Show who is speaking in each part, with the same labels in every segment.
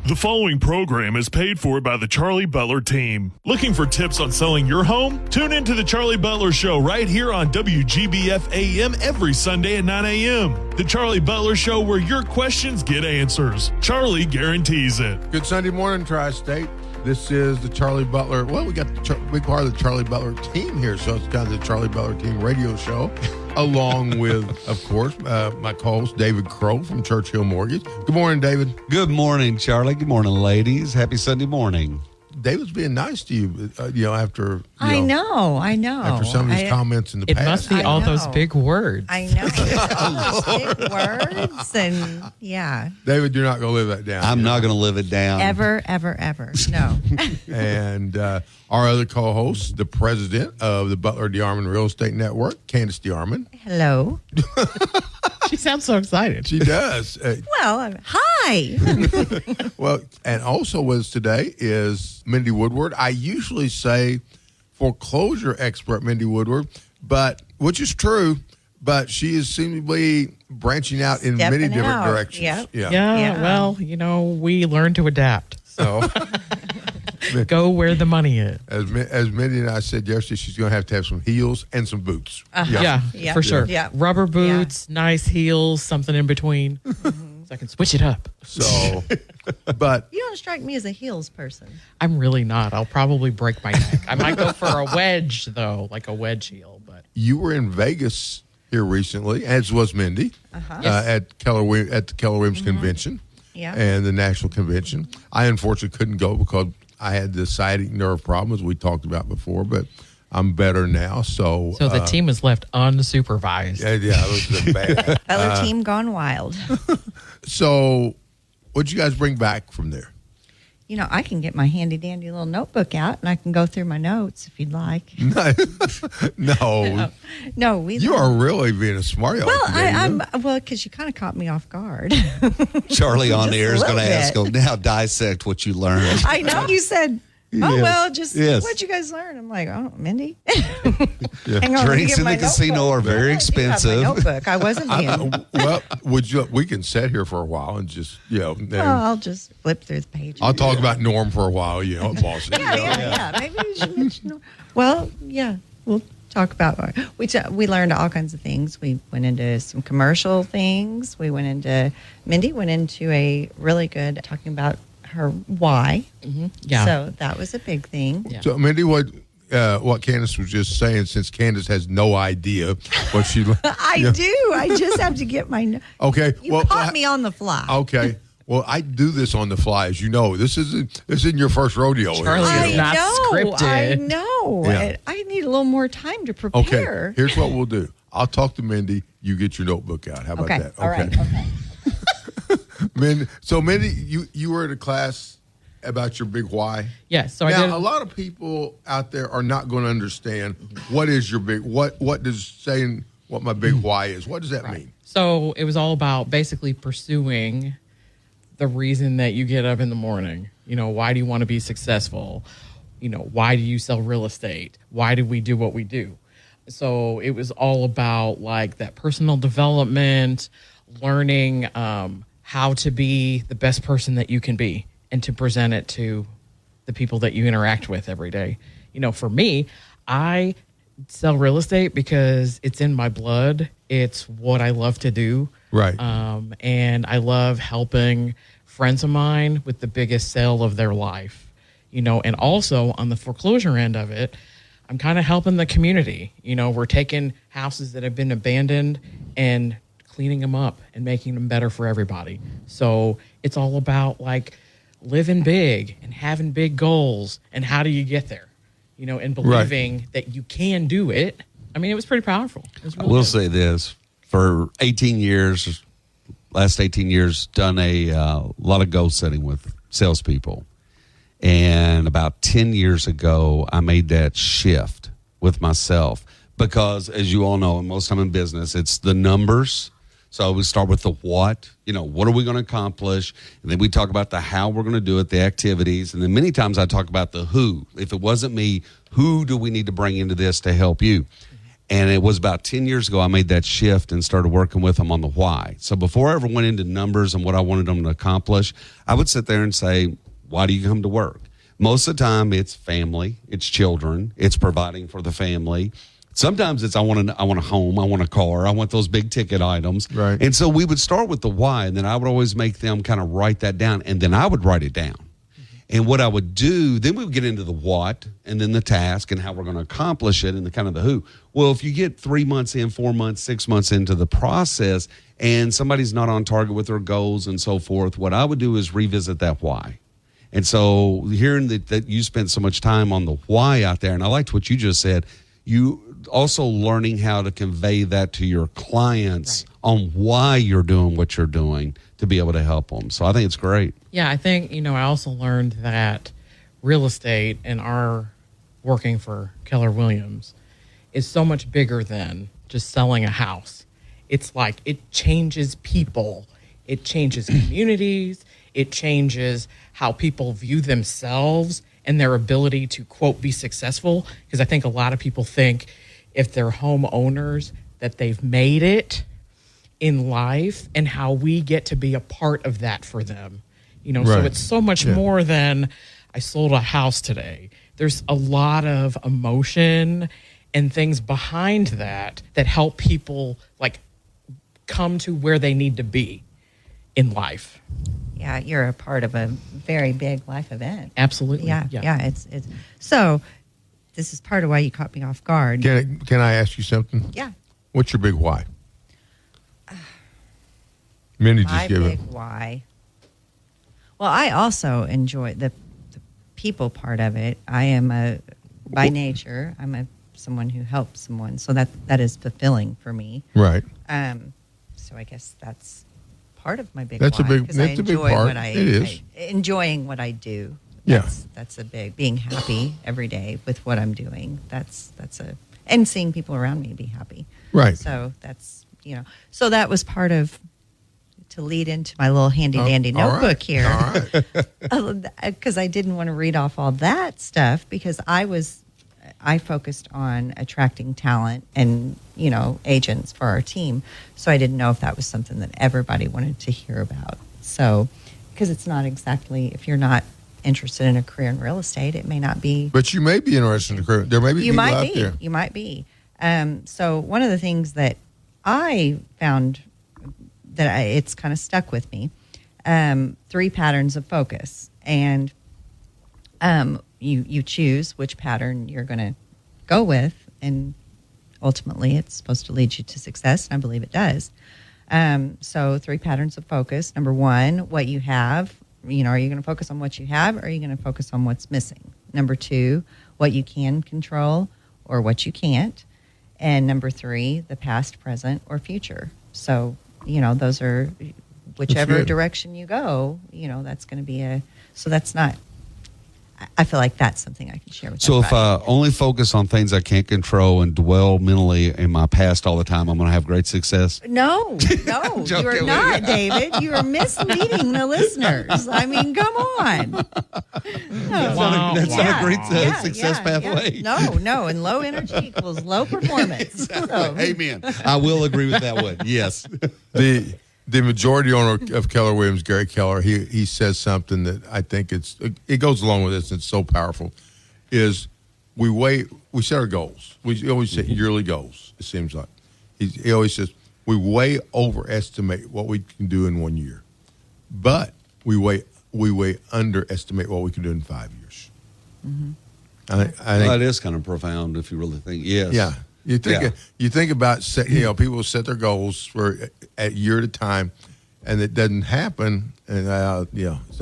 Speaker 1: The following program is paid for by the Charlie Butler team. Looking for tips on selling your home? Tune in to the Charlie Butler Show right here on WGBF AM every Sunday at 9 a.m. The Charlie Butler Show, where your questions get answers. Charlie guarantees it.
Speaker 2: Good Sunday morning, Tri-State. This is the Charlie Butler. Well, we got the big part of the Charlie Butler team here, so it's kind of the Charlie Butler team radio show, along with, of course, my co-host David Crow from Churchill Mortgage. Good morning, David.
Speaker 3: Good morning, Charlie. Good morning, ladies. Happy Sunday morning.
Speaker 2: David's being nice to you, after
Speaker 4: I know.
Speaker 2: after some of his comments in the past.
Speaker 5: It must be all those big words.
Speaker 4: I know. All those big words, and yeah.
Speaker 2: David, you're not going to live that down.
Speaker 3: I'm not going to live it down.
Speaker 4: Ever. No.
Speaker 2: And our other co-host, the president of the Butler DeArmond Real Estate Network, Candace DeArmond.
Speaker 4: Hello.
Speaker 5: She sounds so excited.
Speaker 2: She does.
Speaker 4: Well, hi.
Speaker 2: Well, and also with us today is Mindy Woodward. I usually say foreclosure expert Mindy Woodward, which is true, but she is seemingly branching out in many different directions.
Speaker 4: Yep.
Speaker 5: Yeah, well, we learn to adapt. So go where the money is.
Speaker 2: As Mindy and I said yesterday, she's going to have some heels and some boots.
Speaker 5: Yeah, for sure.
Speaker 4: Yeah.
Speaker 5: Rubber boots, nice heels, something in between. So I can switch it up.
Speaker 2: So, but
Speaker 4: You don't strike me as a heels person.
Speaker 5: I'm really not. I'll probably break my neck. I might go for a wedge, though, like a wedge heel. But
Speaker 2: you were in Vegas here recently, as was Mindy, at the Keller Williams Convention.
Speaker 4: Yeah.
Speaker 2: And the national convention. I unfortunately couldn't go because I had the sciatic nerve problems we talked about before, but I'm better now. So
Speaker 5: the team was left unsupervised.
Speaker 2: Yeah, it was bad.
Speaker 4: Other team gone wild.
Speaker 2: So what'd you guys bring back from there?
Speaker 4: I can get my handy dandy little notebook out and I can go through my notes if you'd like.
Speaker 2: No.
Speaker 4: No,
Speaker 2: You are really being a smart
Speaker 4: Well, because you kind of caught me off guard.
Speaker 3: Charlie on the air is
Speaker 4: Just a
Speaker 3: going to ask,
Speaker 4: little
Speaker 3: now dissect what you learned.
Speaker 4: I know. You said,
Speaker 3: Yes.
Speaker 4: what'd you guys learn? I'm like, Mindy. Hang on,
Speaker 3: Drinks in the casino are very expensive.
Speaker 4: My notebook. I wasn't being.
Speaker 2: Well, we can sit here for a while and just,
Speaker 4: I'll just flip through the pages.
Speaker 2: I'll talk about Norm for a while, boss.
Speaker 4: Yeah. Maybe we should mention. Well, yeah, we'll talk about. We learned all kinds of things. We went into some commercial things. Mindy went into a really good talking about her why.
Speaker 5: Mm-hmm. Yeah.
Speaker 4: So that was a big thing.
Speaker 5: Yeah.
Speaker 2: So, Mindy, what Candace was just saying, since Candace has no idea what she...
Speaker 4: I do. I just have to get my...
Speaker 2: Okay.
Speaker 4: You caught me on the fly.
Speaker 2: Okay. Well, I do this on the fly, as you know. This isn't your first rodeo.
Speaker 5: Charlie is not scripted.
Speaker 4: I know.
Speaker 2: Yeah.
Speaker 4: I need a little more time to prepare.
Speaker 2: Okay. Here's what we'll do. I'll talk to Mindy. You get your notebook out. How about that?
Speaker 4: All right. Okay.
Speaker 2: Mindy, you were at a class about your big why.
Speaker 5: Yes. So
Speaker 2: now,
Speaker 5: I did.
Speaker 2: A lot of people out there are not going to understand what is your big what does saying what my big why is. What does that mean?
Speaker 5: So it was all about basically pursuing the reason that you get up in the morning. Why do you want to be successful? Why do you sell real estate? Why do we do what we do? So it was all about like that personal development, learning how to be the best person that you can be and to present it to the people that you interact with every day. For me, I sell real estate because it's in my blood. It's what I love to do.
Speaker 2: Right.
Speaker 5: And I love helping friends of mine with the biggest sale of their life, and also on the foreclosure end of it, I'm kind of helping the community. We're taking houses that have been abandoned and cleaning them up and making them better for everybody. So it's all about like living big and having big goals and how do you get there, and believing that you can do it. I mean, it was pretty powerful.
Speaker 3: I will say this, for 18 years, last 18 years, done a lot of goal setting with salespeople. And about 10 years ago, I made that shift with myself because, as you all know, and most time in business, it's the numbers. So we start with the what, what are we going to accomplish? And then we talk about the how we're going to do it, the activities. And then many times I talk about the who. If it wasn't me, who do we need to bring into this to help you? And it was about 10 years ago I made that shift and started working with them on the why. So before I ever went into numbers and what I wanted them to accomplish, I would sit there and say, why do you come to work? Most of the time it's family, it's children, it's providing for the family. Sometimes it's I want a home, I want a car, I want those big ticket items.
Speaker 2: Right.
Speaker 3: And so we would start with the why, and then I would always make them kind of write that down, and then I would write it down. And what I would do, then we would get into the what, and then the task, and how we're going to accomplish it, and the kind of the who. Well, if you get 3 months in, 4 months, 6 months into the process, and somebody's not on target with their goals and so forth, what I would do is revisit that why. And so hearing that you spent so much time on the why out there, and I liked what you just said, you also learning how to convey that to your clients on why you're doing what you're doing to be able to help them. So I think it's great.
Speaker 5: Yeah, I think, I also learned that real estate and our working for Keller Williams is so much bigger than just selling a house. It's like it changes people. It changes communities. It changes how people view themselves and their ability to, quote, be successful. Because I think a lot of people think if they're homeowners that they've made it in life, and how we get to be a part of that for them. So
Speaker 2: Right.
Speaker 5: it's so much more than I sold a house today. There's a lot of emotion and things behind that help people like come to where they need to be in life.
Speaker 4: Yeah, you're a part of a very big life event.
Speaker 5: Absolutely.
Speaker 4: Yeah. It's so. This is part of why you caught me off guard.
Speaker 2: Can I ask you something?
Speaker 4: Yeah.
Speaker 2: What's your big why? Mindy
Speaker 4: My
Speaker 2: just gave
Speaker 4: big
Speaker 2: it.
Speaker 4: why. Well, I also enjoy the people part of it. I am by nature, I'm someone who helps someone, so that is fulfilling for me.
Speaker 2: Right.
Speaker 4: So I guess that's part of my big.
Speaker 2: That's a
Speaker 4: why,
Speaker 2: big-
Speaker 4: 'cause
Speaker 2: that's
Speaker 4: I
Speaker 2: a big
Speaker 4: enjoy
Speaker 2: part.
Speaker 4: What
Speaker 2: It is.
Speaker 4: enjoying what I do.
Speaker 2: Yeah.
Speaker 4: That's a big being happy every day with what I'm doing. And seeing people around me be happy.
Speaker 2: Right.
Speaker 4: So that's so that was part of. To lead into my little handy dandy
Speaker 2: all
Speaker 4: notebook
Speaker 2: right.
Speaker 4: here,
Speaker 2: All right.
Speaker 4: because I didn't want to read off all that stuff because I focused on attracting talent and agents for our team, so I didn't know if that was something that everybody wanted to hear about. So because it's not exactly, if you're not interested in a career in real estate, it may not be.
Speaker 2: But you may be interested in the career. There may be people out there.
Speaker 4: You might be. So one of the things that I found that it's kind of stuck with me, 3 patterns of focus. And you choose which pattern you're going to go with, and ultimately it's supposed to lead you to success, and I believe it does. So 3 patterns of focus. Number 1, what you have. Are you going to focus on what you have, or are you going to focus on what's missing? Number 2, what you can control or what you can't. And number 3, the past, present, or future. So those are whichever direction you go, that's going to be so that's not, I feel like that's something I can share with
Speaker 3: So if
Speaker 4: everybody.
Speaker 3: I only focus on things I can't control and dwell mentally in my past all the time, I'm going to have great success.
Speaker 4: No, you are
Speaker 3: Joking.
Speaker 4: not, David. You are misleading the listeners. I mean, come on. No.
Speaker 3: That's not a great success
Speaker 4: yeah.
Speaker 3: pathway.
Speaker 4: No, and low energy equals low performance. So,
Speaker 3: Amen. I will agree with that one. Yes.
Speaker 2: The majority owner of Keller Williams, Gary Keller, he says something that I think it goes along with this. And it's so powerful. Is we set our goals. We always set yearly goals. It seems like he always says we way overestimate what we can do in 1 year, but we way underestimate what we can do in 5 years.
Speaker 4: Mm-hmm.
Speaker 2: I think
Speaker 3: That is kind of profound if you really think. Yes.
Speaker 2: Yeah. You think about people set their goals for a year at a time, and it doesn't happen, and it's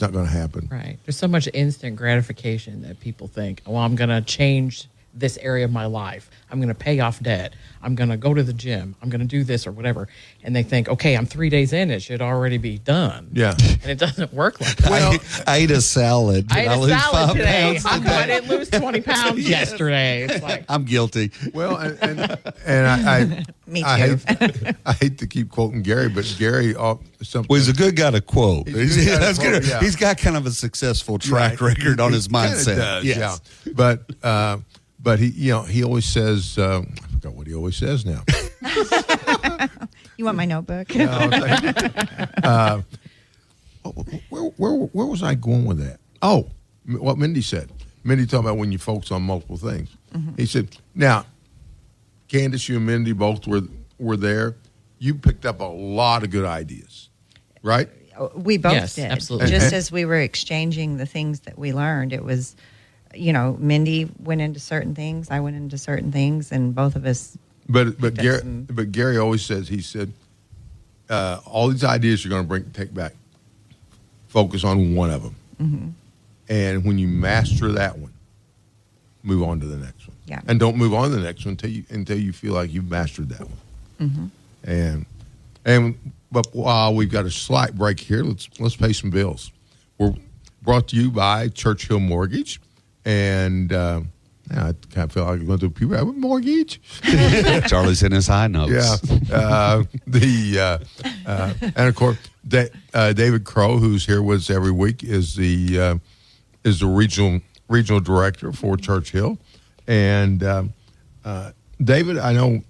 Speaker 2: not going to happen.
Speaker 5: Right. There's so much instant gratification that people think, well, I'm going to change this area of my life. I'm going to pay off debt. I'm going to go to the gym. I'm going to do this or whatever. And they think, okay, I'm 3 days in. It should already be done.
Speaker 2: Yeah.
Speaker 5: And it doesn't work like that.
Speaker 2: Well,
Speaker 3: I ate a salad.
Speaker 5: I ate a
Speaker 3: lose
Speaker 5: salad
Speaker 3: 5
Speaker 5: today.
Speaker 3: pounds
Speaker 5: How come I didn't lose 20 pounds yesterday? It's like,
Speaker 3: I'm guilty.
Speaker 2: well, and I
Speaker 4: Me too.
Speaker 2: I hate to keep quoting Gary, but Gary something.
Speaker 3: Well, he's a good guy to quote.
Speaker 2: He's a good guy to quote, yeah.
Speaker 3: He's got kind of a successful track record on his
Speaker 2: He kinda
Speaker 3: mindset.
Speaker 2: does,
Speaker 3: Yes.
Speaker 2: yeah. But he always says, I forgot forgot what he always says now.
Speaker 4: You want my notebook?
Speaker 2: Where was I going with that? Oh, what Mindy said. Mindy talked about when you focus on multiple things. Mm-hmm. He said, now, Candace, you and Mindy both were there. You picked up a lot of good ideas, right?
Speaker 4: We both
Speaker 5: Yes,
Speaker 4: did.
Speaker 5: absolutely.
Speaker 4: Just as we were exchanging the things that we learned, it was, Mindy went into certain things, I went into certain things, and both of us.
Speaker 2: But Gary always says, he said, all these ideas you're going to take back, focus on one of them. Mm-hmm. And when you master that one, move on to the next one.
Speaker 4: Yeah.
Speaker 2: And don't move on to the next one until you feel like you've mastered that one. Mm-hmm. But while we've got a slight break here, let's pay some bills. We're brought to you by Churchill Mortgage, and I kind of feel like I'm going to people have a mortgage.
Speaker 3: Charlie's in his high notes.
Speaker 2: Yeah. And of course, David Crow, who's here with us every week, is the regional director for Churchill. And David, I know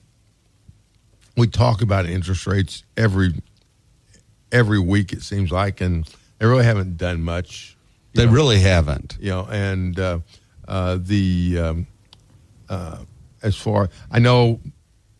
Speaker 2: we talk about interest rates every week, it seems like, and they really haven't done much.
Speaker 3: They really haven't.
Speaker 2: And as far I know,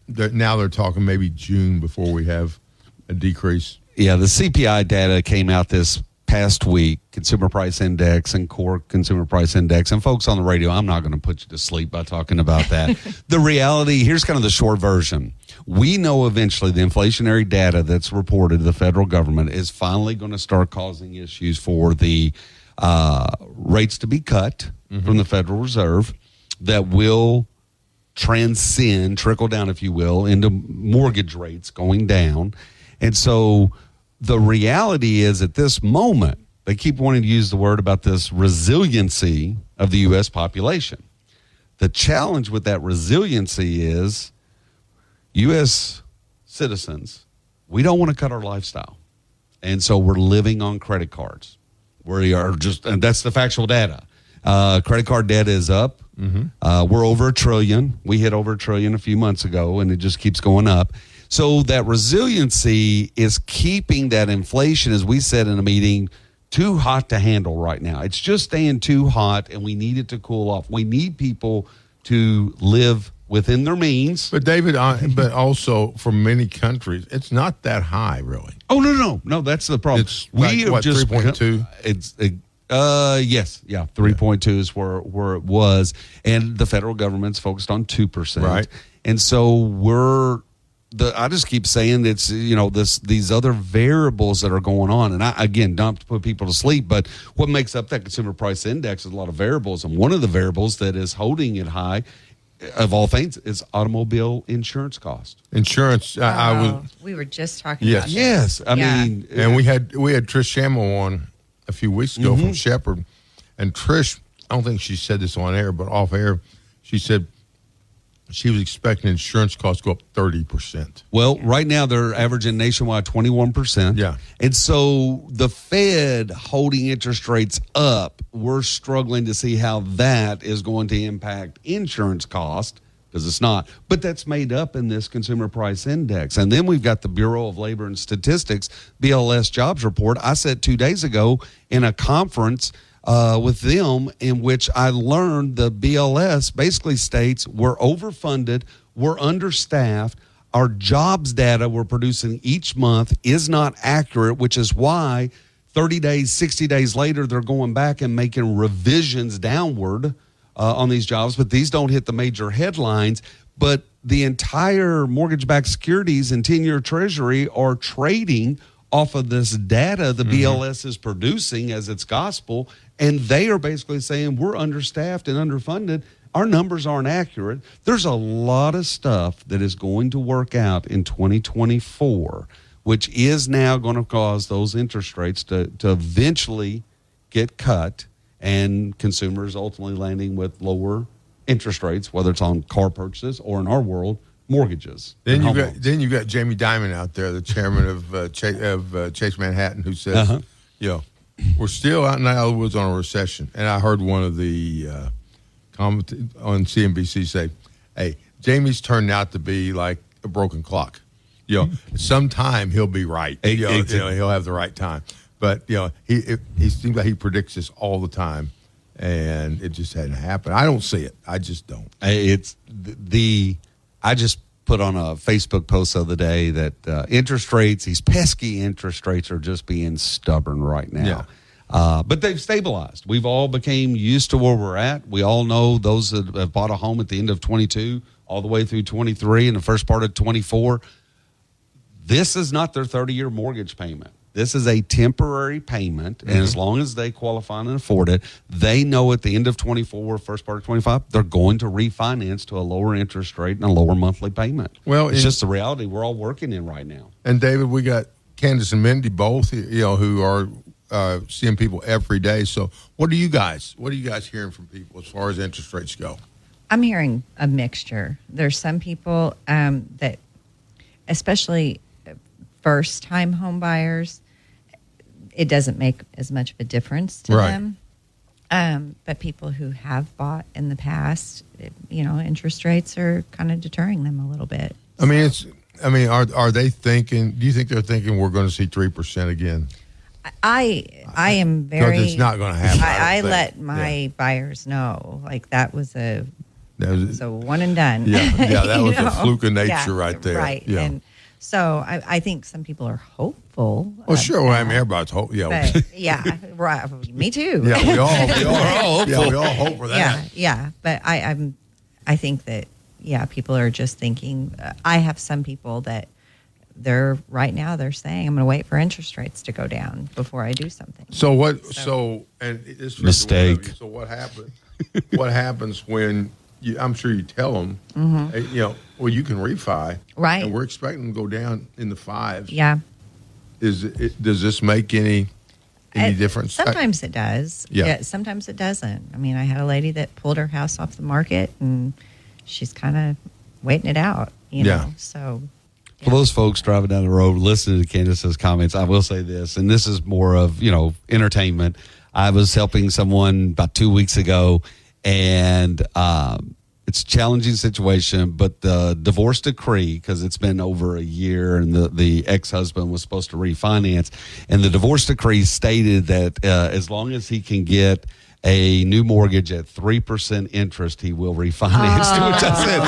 Speaker 2: now they're talking maybe June before we have a decrease.
Speaker 3: Yeah, the CPI data came out this past week, Consumer Price Index and Core Consumer Price Index. And folks on the radio, I'm not going to put you to sleep by talking about that. The reality, here's kind of the short version. We know eventually the inflationary data that's reported to the federal government is finally going to start causing issues for the rates to be cut from the Federal Reserve that will trickle down, if you will, into mortgage rates going down. And so the reality is at this moment, they keep wanting to use the word about this resiliency of the U.S. population. The challenge with that resiliency is U.S. citizens, we don't want to cut our lifestyle. And so we're living on credit cards. And that's the factual data. Credit card debt is up. Mm-hmm. We're over $1 trillion. We hit over $1 trillion a few months ago, and it just keeps going up. So that resiliency is keeping that inflation, as we said in a meeting, too hot to handle right now. It's just staying too hot, and we need it to cool off. We need people to live within their means.
Speaker 2: But David, but also for many countries, it's not that high, really.
Speaker 3: Oh, no, that's the problem.
Speaker 2: It's like, 3.2?
Speaker 3: Yes, 3.2 is where it was, and the federal government's focused on 2%.
Speaker 2: Right.
Speaker 3: And so I just keep saying it's, these other variables that are going on. And I, again, don't have to put people to sleep, but what makes up that consumer price index is a lot of variables. And one of the variables that is holding it high, of all things, is automobile insurance cost.
Speaker 2: Insurance.
Speaker 4: We were just talking about that.
Speaker 3: Yes. I mean,
Speaker 2: and we had Trish Shammo on a few weeks ago from Shepherd. And Trish, I don't think she said this on air, but off air, she said she was expecting insurance costs to go up 30%.
Speaker 3: Well, right now they're averaging nationwide 21%.
Speaker 2: Yeah.
Speaker 3: And so the Fed holding interest rates up, we're struggling to see how that is going to impact insurance cost, because it's not. But that's made up in this consumer price index. And then we've got the Bureau of Labor and Statistics, BLS jobs report. I said 2 days ago in a conference with them, in which I learned the BLS basically states we're overfunded, we're understaffed, our jobs data we're producing each month is not accurate, which is why 30 days, 60 days later, they're going back and making revisions downward on these jobs, but these don't hit the major headlines. But the entire mortgage-backed securities and 10-year Treasury are trading off of this data the BLS is producing as its gospel, and they are basically saying we're understaffed and underfunded. Our numbers aren't accurate. There's a lot of stuff that is going to work out in 2024, which is now going to cause those interest rates to eventually get cut, and consumers ultimately landing with lower interest rates, whether it's on car purchases or, in our world, mortgages.
Speaker 2: Then you've got Jamie Dimon out there, the chairman of Chase Manhattan, who says, we're still out in the woods on a recession. And I heard one of the commentators on CNBC say, hey, Jamie's turned out to be like a broken clock. Sometime he'll be right. He'll have the right time. But he seems like he predicts this all the time, and it just hadn't happened. I don't see it. I just don't.
Speaker 3: I just put on a Facebook post the other day that interest rates, these pesky interest rates, are just being stubborn right now.
Speaker 2: Yeah.
Speaker 3: But they've stabilized. We've all became used to where we're at. We all know those that have bought a home at the end of 22, all the way through 23 and the first part of 24. This is not their 30-year mortgage payment. This is a temporary payment, and as long as they qualify and afford it, they know at the end of 24, first part of 25, they're going to refinance to a lower interest rate and a lower monthly payment.
Speaker 2: Well,
Speaker 3: it's just the reality we're all working in right now.
Speaker 2: And David, we got Candace and Mindy both, who are seeing people every day. So, what are you guys hearing from people as far as interest rates go?
Speaker 4: I'm hearing a mixture. There's some people that, especially first-time home buyers, it doesn't make as much of a difference to them. But people who have bought in the past, interest rates are kind of deterring them a little bit.
Speaker 2: Are they thinking? Do you think they're thinking we're going to see 3% again?
Speaker 4: I am very.
Speaker 2: Because it's not going to happen.
Speaker 4: I let my buyers know, like that was a one and done.
Speaker 2: Yeah, that was a fluke of nature right there.
Speaker 4: Right,
Speaker 2: yeah.
Speaker 4: And so I think some people are hopeful.
Speaker 2: Well, sure. Well, everybody's hopeful. Yeah,
Speaker 4: but, right. Me too.
Speaker 2: Yeah, we all hope. Yeah, we all hope for that.
Speaker 4: Yeah. But I think that people are just thinking. I have some people that they're saying I'm going to wait for interest rates to go down before I do something.
Speaker 2: So what? So and it's
Speaker 3: mistake.
Speaker 2: So what happened? What happens when? I'm sure you tell them, well, you can refi.
Speaker 4: Right.
Speaker 2: And we're expecting them to go down in the 5s.
Speaker 4: Yeah.
Speaker 2: Does this make any difference?
Speaker 4: Sometimes it does.
Speaker 2: Yeah.
Speaker 4: Sometimes it doesn't. I mean, I had a lady that pulled her house off the market, and she's kind of waiting it out, So.
Speaker 3: For those folks driving down the road, listening to Candace's comments, I will say this, and this is more of, entertainment. I was helping someone about 2 weeks ago, and it's a challenging situation, but the divorce decree, because it's been over a year and the ex-husband was supposed to refinance, and the divorce decree stated that as long as he can get a new mortgage at 3% interest, he will refinance. To which I said,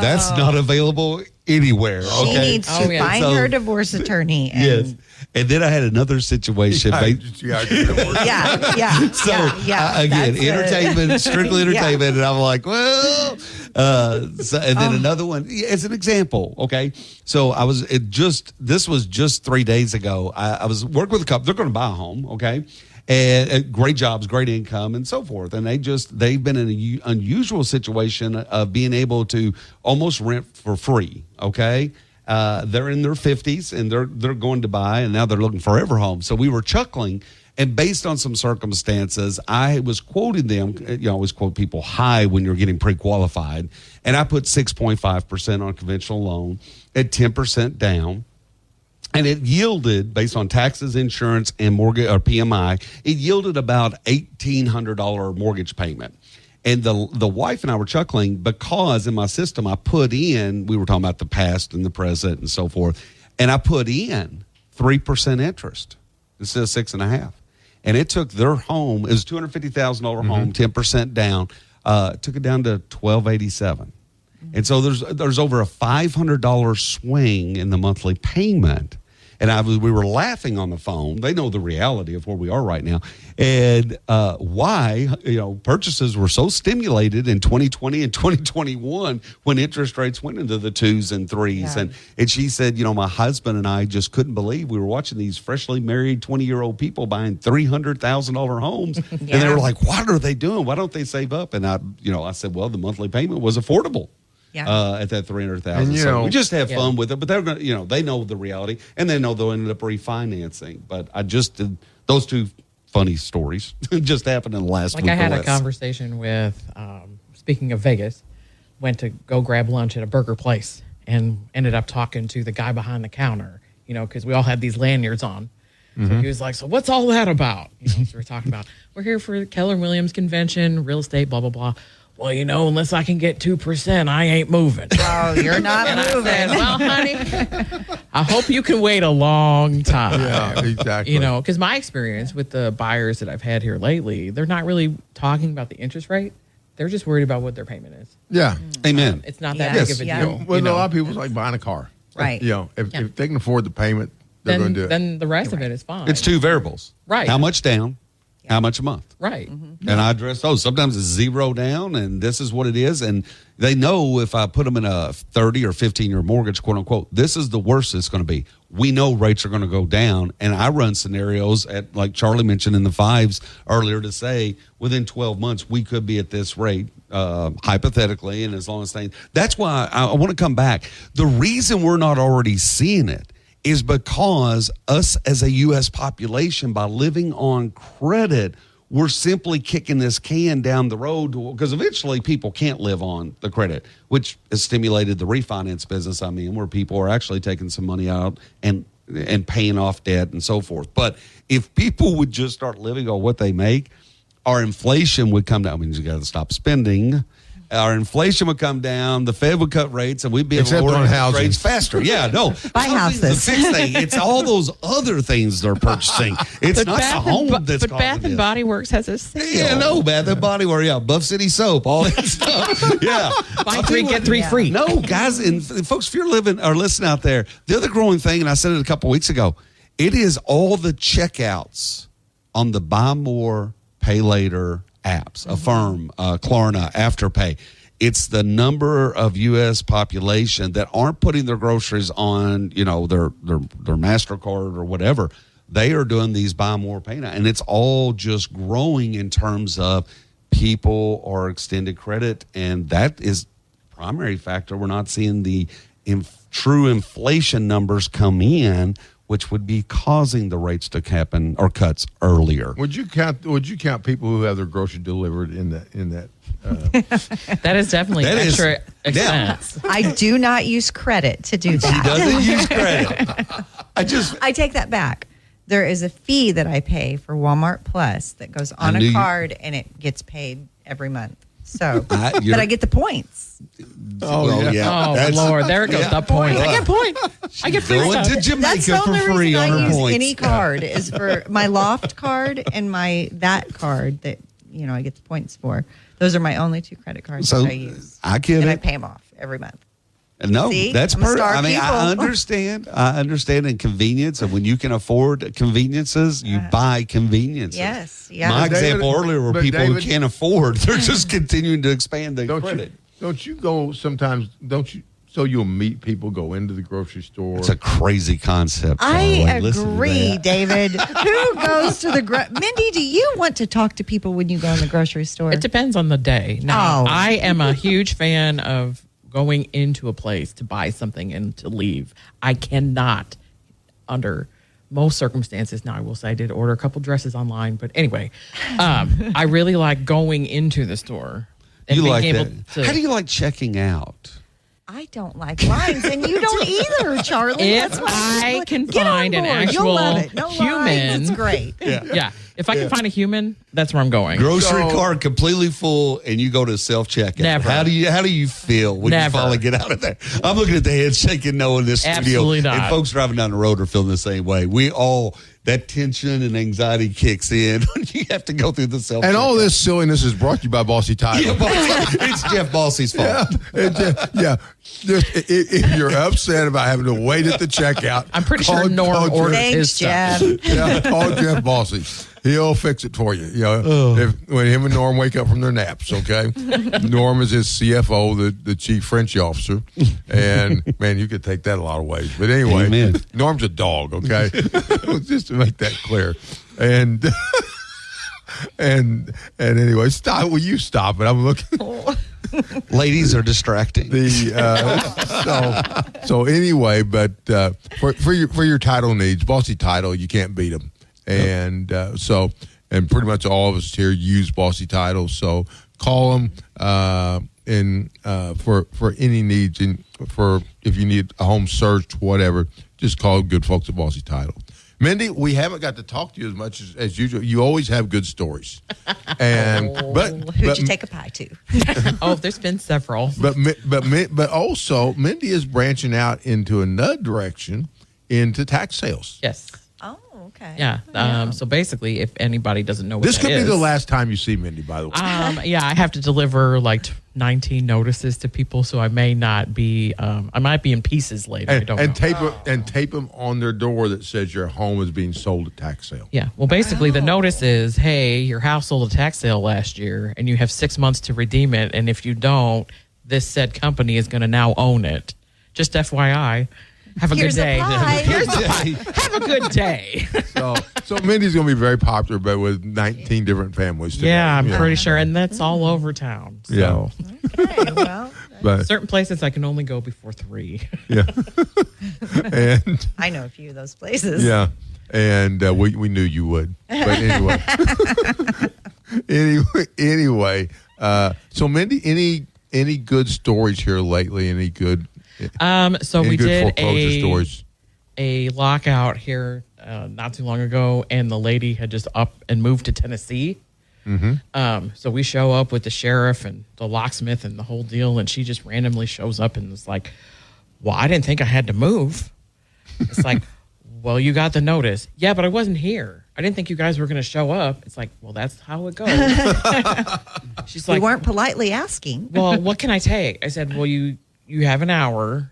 Speaker 3: that's not available anywhere.
Speaker 4: She needs to find her divorce attorney. And
Speaker 3: yes. And then I had another situation.
Speaker 4: Yeah.
Speaker 3: So again, entertainment, strictly entertainment. And I'm like, well, and then another one as an example. Okay. So this was just 3 days ago. I was working with a couple. They're going to buy a home. Okay. And great jobs, great income, and so forth. And they've been in an unusual situation of being able to almost rent for free. Okay. They're in their 50s and they're going to buy, and now they're looking for forever home. So we were chuckling, and based on some circumstances, I was quoting them. I always quote people high when you're getting pre-qualified, and I put 6.5% on a conventional loan at 10% down. And it yielded, based on taxes, insurance, and mortgage or PMI, it yielded about $1,800 mortgage payment. And the wife and I were chuckling because in my system I put in, we were talking about the past and the present and so forth, and I put in 3% interest instead of 6.5%. And it took their home, it was a $250,000 home, 10% down, took it down to $1,287. And so there's over a $500 swing in the monthly payment. And we were laughing on the phone. They know the reality of where we are right now, and why purchases were so stimulated in 2020 and 2021 when interest rates went into the 2s and 3s.
Speaker 4: Yeah.
Speaker 3: And she said, my husband and I just couldn't believe we were watching these freshly married 20-year-old people buying $300,000 homes, and they were like, "What are they doing? Why don't they save up?" And I said, "Well, the monthly payment was affordable." At that $300,000. So we just have fun with it, but they're going to, they know the reality, and they know they'll end up refinancing. But I just did those two funny stories just happened in the last week.
Speaker 5: I had a conversation with, speaking of Vegas, went to go grab lunch at a burger place and ended up talking to the guy behind the counter, because we all had these lanyards on. So he was like, "So what's all that about?" So we're talking about, we're here for the Keller Williams convention, real estate, blah, blah, blah. well, unless I can get 2%, I ain't moving.
Speaker 4: Oh, you're not
Speaker 5: And I
Speaker 4: moving.
Speaker 5: said, well, honey, I hope you can wait a long time.
Speaker 2: Yeah, exactly.
Speaker 5: Because my experience with the buyers that I've had here lately, they're not really talking about the interest rate. They're just worried about what their payment is.
Speaker 2: Yeah.
Speaker 3: Amen.
Speaker 5: It's not that
Speaker 4: Yes.
Speaker 5: big of a
Speaker 4: Yeah.
Speaker 5: deal.
Speaker 2: Well, a lot of people like buying a car.
Speaker 4: Right.
Speaker 2: If they can afford the payment, they're going to do it.
Speaker 5: Then the rest of it is fine.
Speaker 3: It's two variables.
Speaker 5: Right.
Speaker 3: How much down, how much a month.
Speaker 5: Right.
Speaker 3: And I address those. Sometimes it's 0 down, and this is what it is. And they know if I put them in a 30 or 15-year mortgage, quote unquote, this is the worst it's going to be. We know rates are going to go down. And I run scenarios at, like Charlie mentioned in the 5s earlier, to say within 12 months, we could be at this rate, hypothetically. And as long as things, that's why I want to come back. The reason we're not already seeing it is because us as a U.S. population, by living on credit, we're simply kicking this can down the road, because eventually people can't live on the credit, which has stimulated the refinance business I'm in, where people are actually taking some money out and paying off debt and so forth. But if people would just start living on what they make, our inflation would come down. I mean, you got to stop spending. Our inflation would come down. The Fed would cut rates, and we'd be able to lower interest rates faster. Yeah, no.
Speaker 4: Buy houses.
Speaker 3: The fixed thing. It's all those other things they're purchasing. It's not the home that's
Speaker 5: But
Speaker 3: causing
Speaker 5: Bath and
Speaker 3: this.
Speaker 5: Body Works has a sale.
Speaker 3: Yeah, no, Bath and Body Works. Yeah, Buff City Soap, all that stuff. Yeah.
Speaker 5: Buy 3, get 3 free.
Speaker 3: No, guys, and folks, if you're living or listening out there, the other growing thing, and I said it a couple weeks ago, it is all the checkouts on the Buy More, Pay Later apps, Affirm, Klarna, Afterpay. It's the number of U.S. population that aren't putting their groceries on, their MasterCard or whatever. They are doing these Buy More, Pay Now, and it's all just growing in terms of people are extended credit, and that is primary factor. We're not seeing the true inflation numbers come in, which would be causing the rates to happen or cuts earlier.
Speaker 2: Would you count people who have their groceries delivered in that?
Speaker 5: That is definitely extra expense.
Speaker 4: I do not use credit to do
Speaker 3: She
Speaker 4: that.
Speaker 3: doesn't use credit.
Speaker 4: I take that back. There is a fee that I pay for Walmart Plus that goes on a card, and it gets paid every month. So, but I get the points.
Speaker 3: Oh, yeah.
Speaker 5: Oh, Lord. There it goes. The point. I get point. I get free
Speaker 3: Going
Speaker 5: stuff.
Speaker 3: to Jamaica
Speaker 4: That's the only
Speaker 3: for free
Speaker 4: reason
Speaker 3: on
Speaker 4: I
Speaker 3: her
Speaker 4: use
Speaker 3: points.
Speaker 4: any card is for my Loft card and that card that I get the points for. Those are my only 2 credit cards
Speaker 3: So,
Speaker 4: that I use.
Speaker 3: I get
Speaker 4: and
Speaker 3: it.
Speaker 4: I pay them off every month.
Speaker 3: No,
Speaker 4: See?
Speaker 3: that's
Speaker 4: I'm a
Speaker 3: perfect.
Speaker 4: star
Speaker 3: I mean, I
Speaker 4: pupil.
Speaker 3: understand in convenience, and when you can afford conveniences, you buy conveniences.
Speaker 4: Yes, yeah.
Speaker 3: My
Speaker 2: But David-
Speaker 3: example earlier were
Speaker 2: but
Speaker 3: people who
Speaker 2: David-
Speaker 3: can't afford, they're just continuing to expand their
Speaker 2: Don't
Speaker 3: credit.
Speaker 2: you go sometimes? Don't you? So you'll meet people, go into the grocery store.
Speaker 3: It's a crazy concept.
Speaker 4: I
Speaker 3: Charlie. Listen to
Speaker 4: agree,
Speaker 3: that.
Speaker 4: David. Who goes to the Mindy, do you want to talk to people when you go in the grocery store?
Speaker 5: It depends on the day. Now,
Speaker 4: Oh.
Speaker 5: I am a huge fan of going into a place to buy something and to leave. I cannot, under most circumstances, now I will say I did order a couple dresses online, but anyway, I really like going into the store and
Speaker 3: You
Speaker 5: being
Speaker 3: like
Speaker 5: able
Speaker 3: that.
Speaker 5: to.
Speaker 3: How do you like checking out?
Speaker 4: I don't like lines, and you don't either, Charlie.
Speaker 5: If
Speaker 4: That's why
Speaker 5: I can
Speaker 4: get on
Speaker 5: find an
Speaker 4: board.
Speaker 5: actual
Speaker 4: You'll love it. No
Speaker 5: human-
Speaker 4: lines. It's great.
Speaker 5: Yeah, if I can find a human, that's where I'm going.
Speaker 3: Grocery
Speaker 2: So-
Speaker 3: cart completely full, and you go to self checkout.
Speaker 5: Never.
Speaker 3: How do you feel when
Speaker 5: Never.
Speaker 3: you finally get out of there? I'm looking at the head shaking no in this studio.
Speaker 5: Absolutely not.
Speaker 3: And folks driving down the road are feeling the same way. We all, that tension and anxiety kicks in when you have to go through the self.
Speaker 2: and all this silliness is brought to you by Bossy Title.
Speaker 3: Yeah, Bossy. It's Jeff Bossy's fault.
Speaker 2: If you're upset about having to wait at the checkout,
Speaker 5: I'm pretty sure
Speaker 2: call
Speaker 5: Norm ordered his
Speaker 4: Thanks,
Speaker 5: stuff.
Speaker 4: Jeff.
Speaker 2: Yeah, call Jeff Bossy. He'll fix it for you. When him and Norm wake up from their naps, okay? Norm is his CFO, the chief French officer, and man, you could take that a lot of ways. But anyway,
Speaker 3: Amen.
Speaker 2: Norm's a dog, okay? Just to make that clear, and anyway, stop. Will you stop it? I'm looking.
Speaker 3: Ladies are distracting.
Speaker 2: So anyway, but for your title needs, Bossy Title, you can't beat them, and pretty much all of us here use Bossy Title. So call them for any needs, and for if you need a home search, whatever, just call good folks at Bossy Title. Mindy, we haven't got to talk to you as much as usual. You always have good stories. And
Speaker 4: Who'd you take a pie to?
Speaker 5: Oh, there's been several.
Speaker 2: But also, Mindy is branching out into another direction, into tax sales.
Speaker 5: Yes.
Speaker 4: Oh, okay.
Speaker 5: Yeah. So basically, if anybody doesn't know what
Speaker 2: This
Speaker 5: that
Speaker 2: could be
Speaker 5: is,
Speaker 2: the last time you see Mindy, by the way.
Speaker 5: yeah, I have to deliver like 19 notices to people, so I may not be. I might be in pieces later. I don't know.
Speaker 2: Tape them on their door that says your home is being sold at tax sale.
Speaker 5: Yeah. Well, basically, the notice is, hey, your house sold a tax sale last year, and you have 6 months to redeem it. And if you don't, this said company is going to now own it. Just FYI. Have a
Speaker 4: Here's
Speaker 5: good day.
Speaker 4: a pie.
Speaker 5: Here's a pie. Have a good day.
Speaker 2: So Mindy's going to be very popular, but with 19 different families. Today.
Speaker 5: Yeah, I'm pretty sure, and that's all over town. So.
Speaker 2: Yeah.
Speaker 4: Okay, well,
Speaker 2: But
Speaker 5: Certain places I can only go before 3.
Speaker 2: yeah, and
Speaker 4: I know a few of those places.
Speaker 2: yeah, and we knew you would. But anyway. So Mindy, any good stories here lately? Any good?
Speaker 5: So
Speaker 2: any
Speaker 5: we
Speaker 2: good
Speaker 5: did
Speaker 2: foreclosure stories.
Speaker 5: a lockout here not too long ago, and the lady had just up and moved to Tennessee. So we show up with the sheriff and the locksmith and the whole deal, and she just randomly shows up and is like, well, I didn't think I had to move. It's like, well, you got the notice. Yeah, but I wasn't here. I didn't think you guys were going to show up. It's like, well, that's how it goes. She's
Speaker 4: We
Speaker 5: like,
Speaker 4: weren't politely asking.
Speaker 5: well, what can I take? I said, well, you have an hour.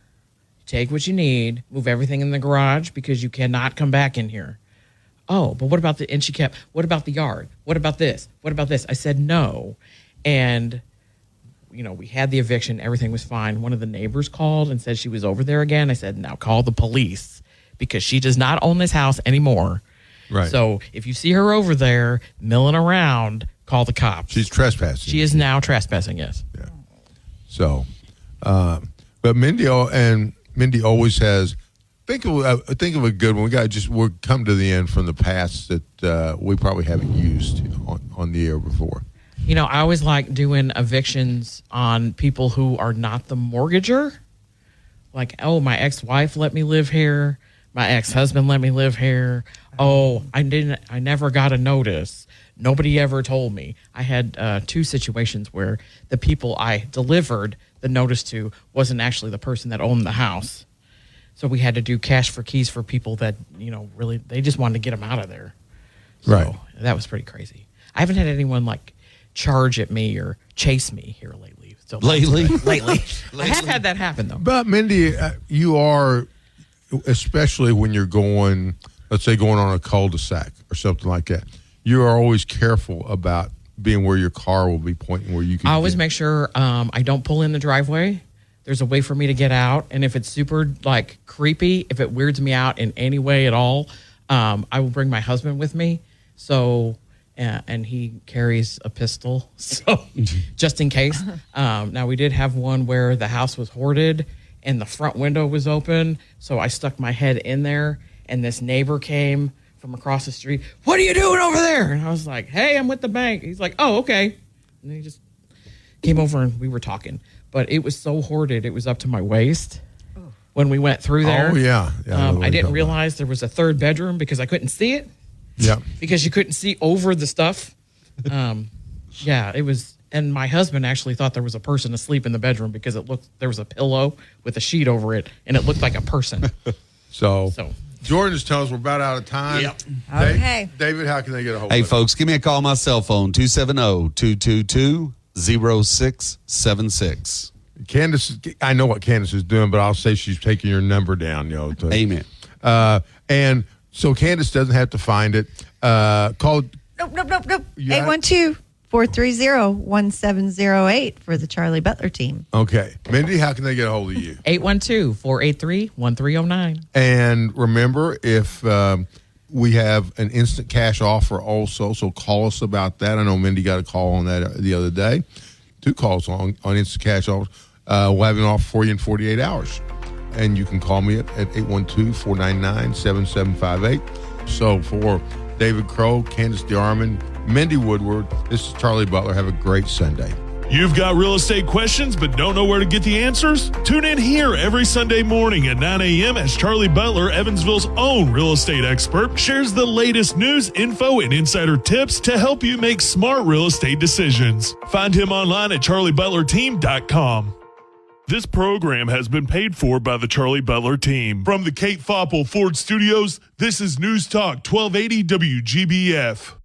Speaker 5: Take what you need. Move everything in the garage because you cannot come back in here. Oh, but what about and she kept, what about the yard? What about this? What about this? I said no. And, we had the eviction. Everything was fine. One of the neighbors called and said she was over there again. I said, now call the police because she does not own this house anymore.
Speaker 2: Right.
Speaker 5: So if you see her over there milling around, call the cops.
Speaker 2: She's trespassing.
Speaker 5: She is now trespassing, yes.
Speaker 2: Yeah. So, but Mindy always has. Think of a good one. We'll come to the end from the past that we probably haven't used on the air before.
Speaker 5: I always like doing evictions on people who are not the mortgager. Like, oh, my ex-wife let me live here. My ex-husband let me live here. Oh, I never got a notice. Nobody ever told me. I had 2 situations where the people I delivered the notice to wasn't actually the person that owned the house. So we had to do cash for keys for people that, really, they just wanted to get them out of there. So
Speaker 2: Right.
Speaker 5: that was pretty crazy. I haven't had anyone charge at me or chase me here lately. So
Speaker 3: Lately?
Speaker 5: lately. I have had that happen though.
Speaker 2: But Mindy, you are, especially when you're going on a cul-de-sac or something like that. You are always careful about being where your car will be pointing, where you can.
Speaker 5: I always make sure I don't pull in the driveway. There's a way for me to get out, and if it's super creepy, if it weirds me out in any way at all, I will bring my husband with me. So, and he carries a pistol, so just in case. Now we did have one where the house was hoarded and the front window was open, so I stuck my head in there, and this neighbor came from across the street. What are you doing over there? And I was like, hey, I'm with the bank. He's like, oh, okay. And then he just came over and we were talking. But it was so hoarded, it was up to my waist when we went through there.
Speaker 2: Oh, yeah.
Speaker 5: I didn't realize there was a third bedroom because I couldn't see it.
Speaker 2: Yeah.
Speaker 5: Because you couldn't see over the stuff. Yeah, it was. And my husband actually thought there was a person asleep in the bedroom because there was a pillow with a sheet over it, and it looked like a person.
Speaker 2: So
Speaker 5: So
Speaker 2: Jordan is telling us we're about out of time.
Speaker 3: Yep.
Speaker 4: Okay.
Speaker 2: David, how can they get a hold
Speaker 3: Hey,
Speaker 2: of us?
Speaker 3: folks, give me a call on my cell phone, 270-222-0676.
Speaker 2: Candace, I know what Candace is doing, but I'll say she's taking your number down.
Speaker 3: Amen.
Speaker 2: And so Candace doesn't have to find it. Call.
Speaker 4: Nope.
Speaker 2: You got it?
Speaker 4: 812-430-1708 for the Charlie Butler team.
Speaker 2: Okay. Mindy, how can they get a hold of you?
Speaker 5: 812-483-1309.
Speaker 2: And remember, if we have an instant cash offer also, so call us about that. I know Mindy got a call on that the other day. 2 calls on instant cash offers. We'll have an offer for you in 48 hours. And you can call me at 812-499-7758. So for David Crow, Candace DeArmond, Mindy Woodward, this is Charlie Butler. Have a great Sunday.
Speaker 1: You've got real estate questions but don't know where to get the answers? Tune in here every Sunday morning at 9 a.m. as Charlie Butler, Evansville's own real estate expert, shares the latest news, info, and insider tips to help you make smart real estate decisions. Find him online at charliebutlerteam.com. This program has been paid for by the Charlie Butler team. From the Kate Foppel Ford Studios, this is Newstalk 1280 WGBF.